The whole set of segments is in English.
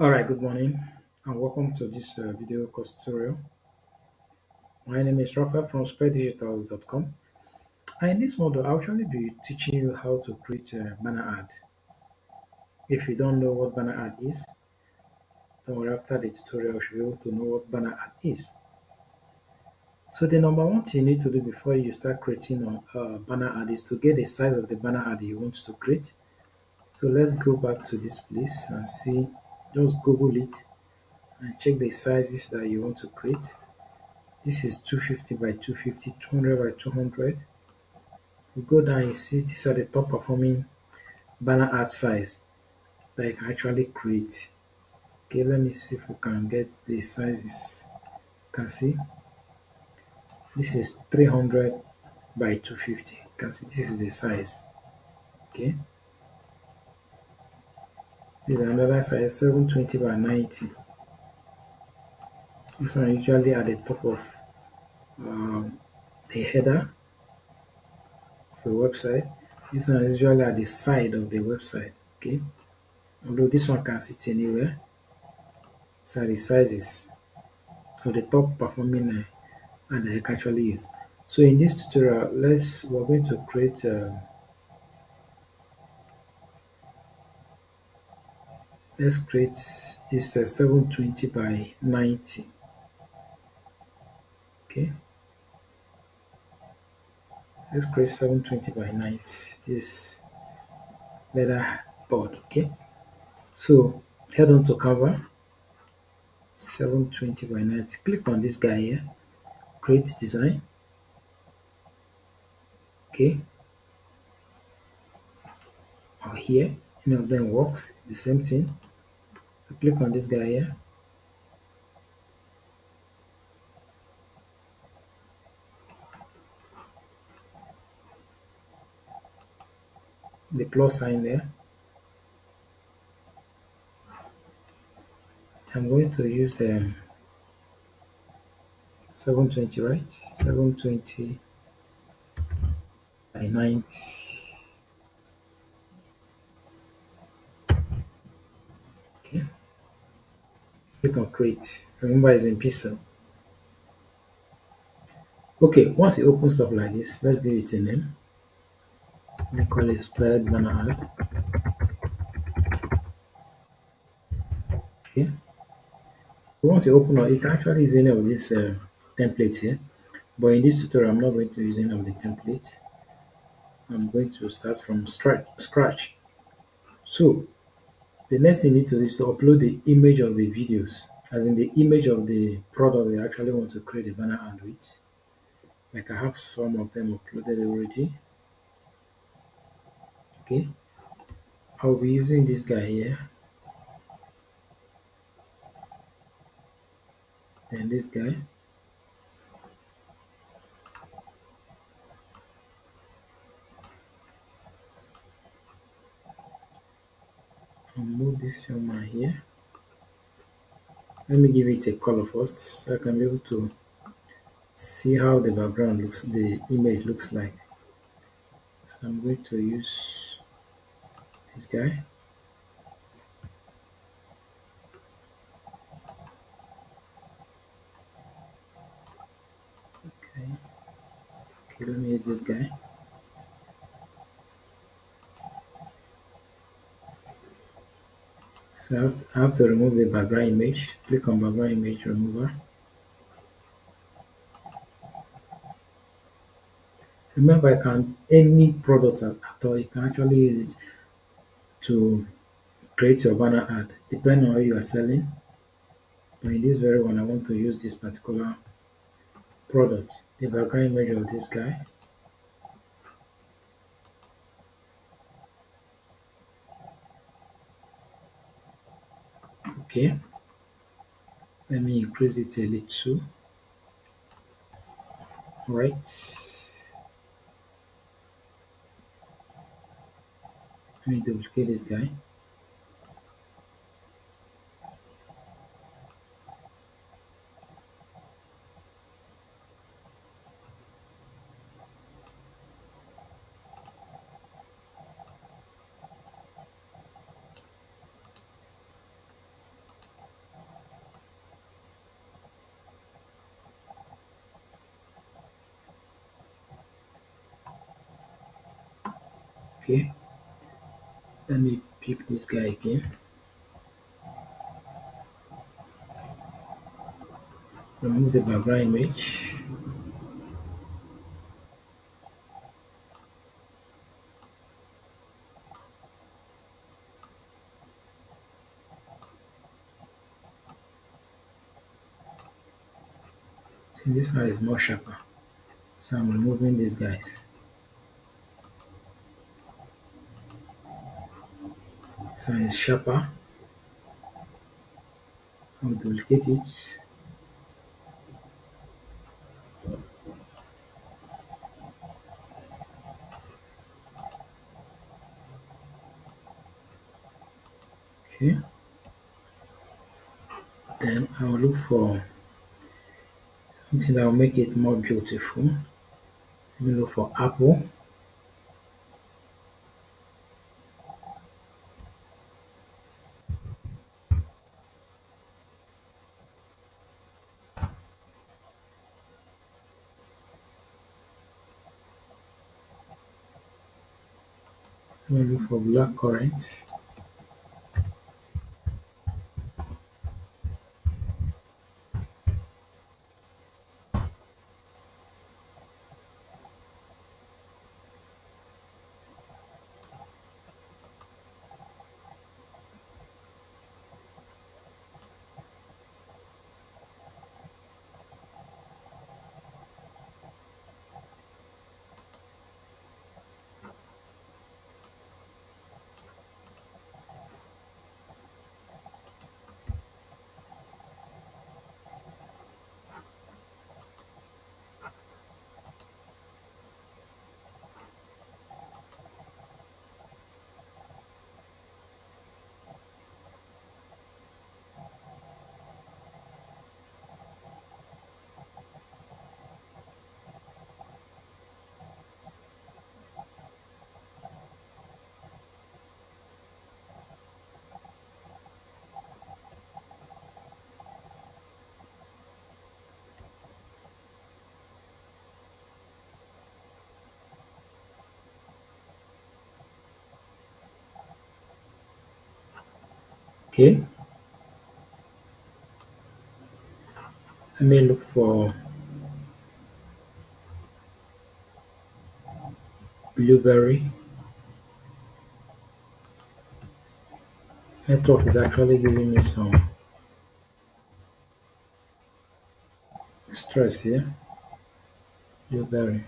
Alright, good morning and welcome to this video course tutorial. My name is Rafa from spreaddigitals.com, and in this module I'll actually be teaching you how to create a banner ad. If you don't know what banner ad is, don't worry, after the tutorial you should be able to know what banner ad is. So the number one thing you need to do before you start creating a banner ad is to get the size of the banner ad you want to create. So let's go back to this place and see, just Google it and check the sizes that you want to create. This is 250 by 250, 200 by 200. You go down, you see these are the top performing banner ad size that you can actually create. Okay, let me see if we can get the sizes. You can see this is 300 by 250. You can see this is the size. Okay, this is another size 720 by 90. This one usually at the top of the header of a website. This one is usually at the side of the website. Okay, although this one can sit anywhere. These are the sizes of the top performing ad that I can actually use. So in this tutorial, we're going to create let's create this 720 by 90. Okay, let's create 720 by 90. This leather board. Okay, so head on to Canva. 720 by 90. Click on this guy here. Create design. Okay, or here, any of them works. The same thing. Click on this guy here. The plus sign there. I'm going to use 720, right? 720 by 90. Okay, click on create. Remember, it's in pixel. Okay, once it opens up like this, let's give it a name. We call it spread banner ad. Okay, we want to open up. You can actually use any of these templates here, but in this tutorial, I'm not going to use any of the templates. I'm going to start from scratch. So the next thing you need to do is to upload the image of the videos, as in the image of the product we actually want to create a banner ad with. Like I have some of them uploaded already. Okay, I'll be using this guy here, and this guy. I'll move this one here. Let me give it a color first so I can be able to see how the background looks, the image looks like. So I'm going to use this guy. Okay, okay, let me use this guy. So I have to remove the background image. Click on background image remover. Remember, I can any product at all, you can actually use it to create your banner ad, depending on what you are selling. But in this very one, I want to use this particular product, the background image of this guy. Okay, let me increase it a little. Right, let me duplicate this guy. Okay, let me pick this guy again. Remove the background image. See, this one is more sharper. So I'm removing these guys. This one is sharper. I'll duplicate it. Okay. Then I will look for something that will make it more beautiful. Let me look for apple. Let me look for black currant. Okay. Let me look for blueberry. Network is actually giving me some stress here. Blueberry.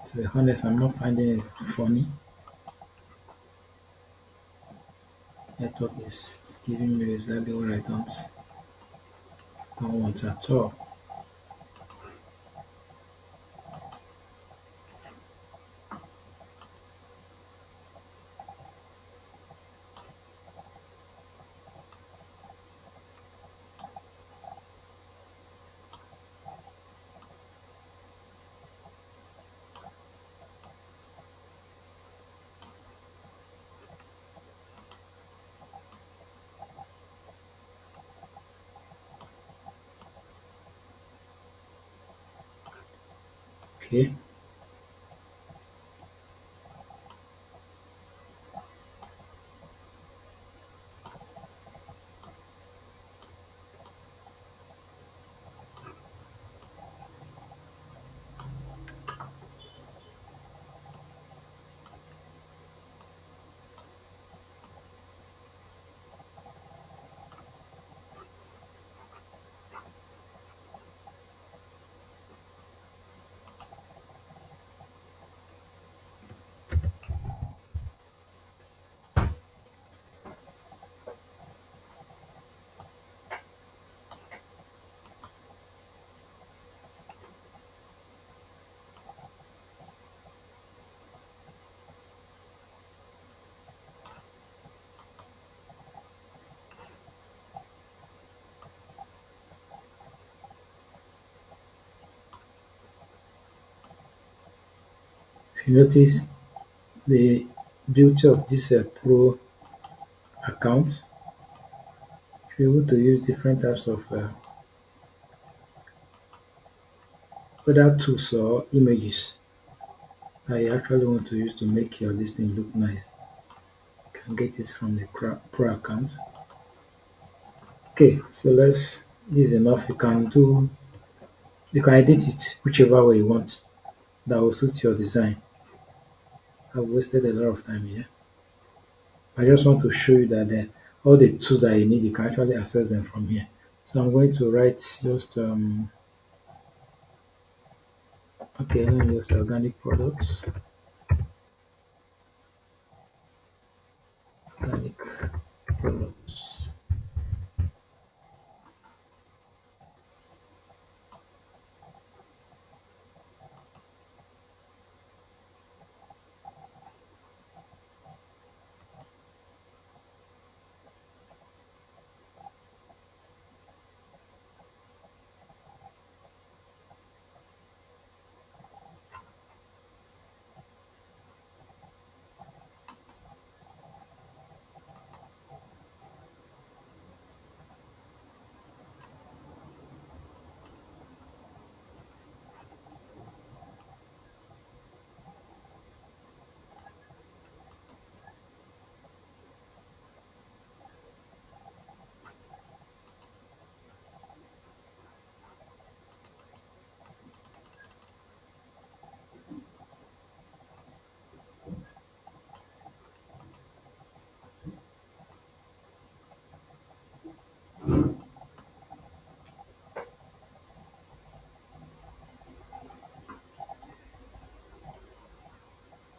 To be honest, I'm not finding it funny. Network is giving me exactly what I don't want at all. Okay. If you notice, the beauty of this pro account, you're able to use different types of other tools or images that you actually want to use to make your listing look nice. You can get it from the pro account. Okay, so let's this is enough. You can edit it whichever way you want that will suit your design. I've wasted a lot of time here. I just want to show you that all the tools that you need, you can actually access them from here. So I'm going to write just okay, let me use organic products. Organic products.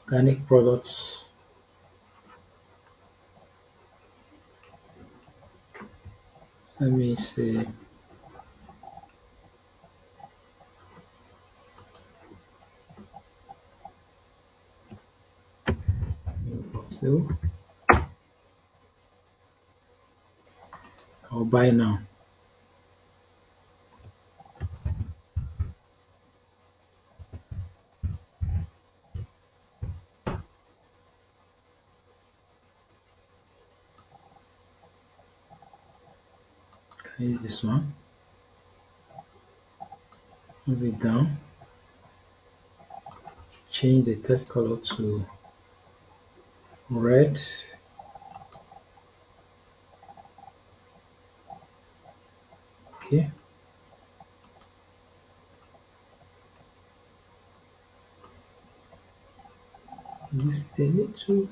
Organic products. Let me say so I'll buy now. Can use this one. Move it down. Change the text color to red. Okay. Use it a little.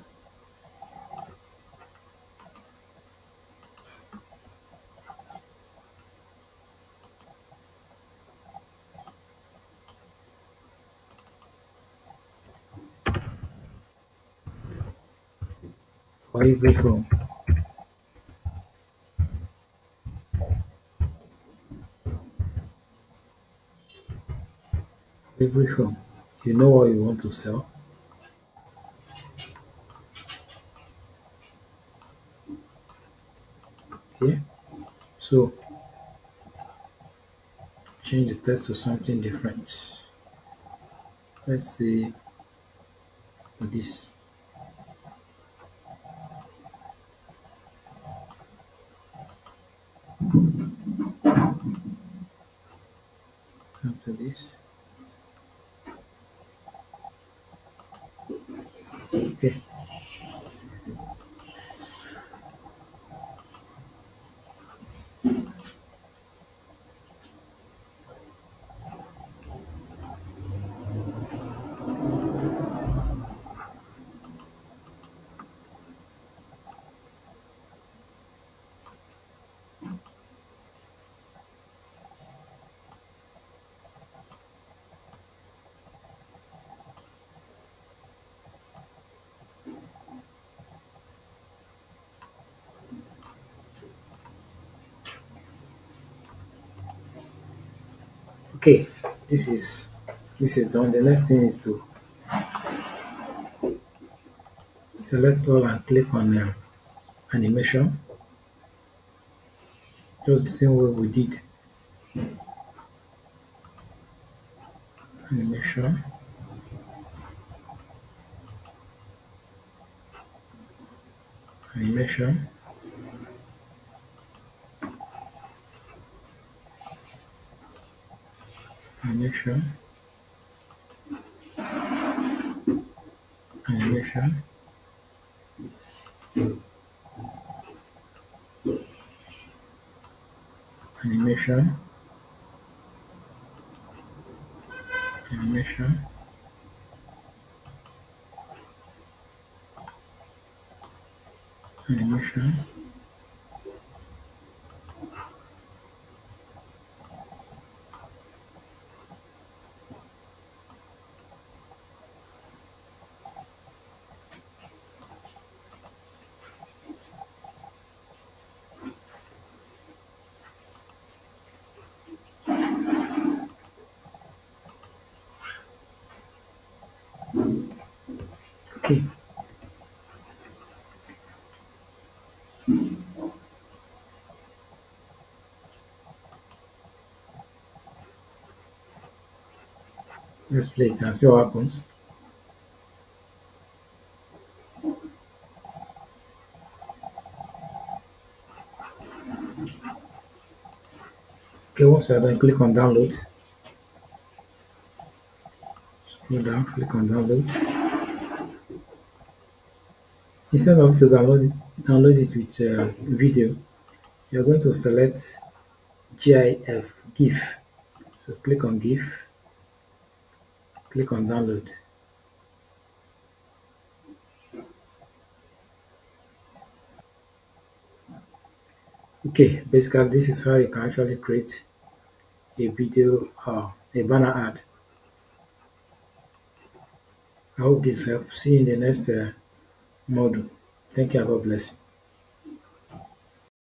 For every home. Every home. You know what you want to sell. Okay. So change the text to something different. Let's say this. After this. Okay. Okay. This is this is done. The next thing is to select all and click on animation. Just the same way we did animation. Animation. animation, animation, animation, animation. Animation. Okay, let's play it and see what happens. Okay, once you're done, click on download. Scroll down, click on download. Instead of to download it with video, you're going to select GIF. So click on GIF, click on download. Okay, basically this is how you can actually create a video or a banner ad. I hope this helps. See you in the next module. Thank you and God bless you.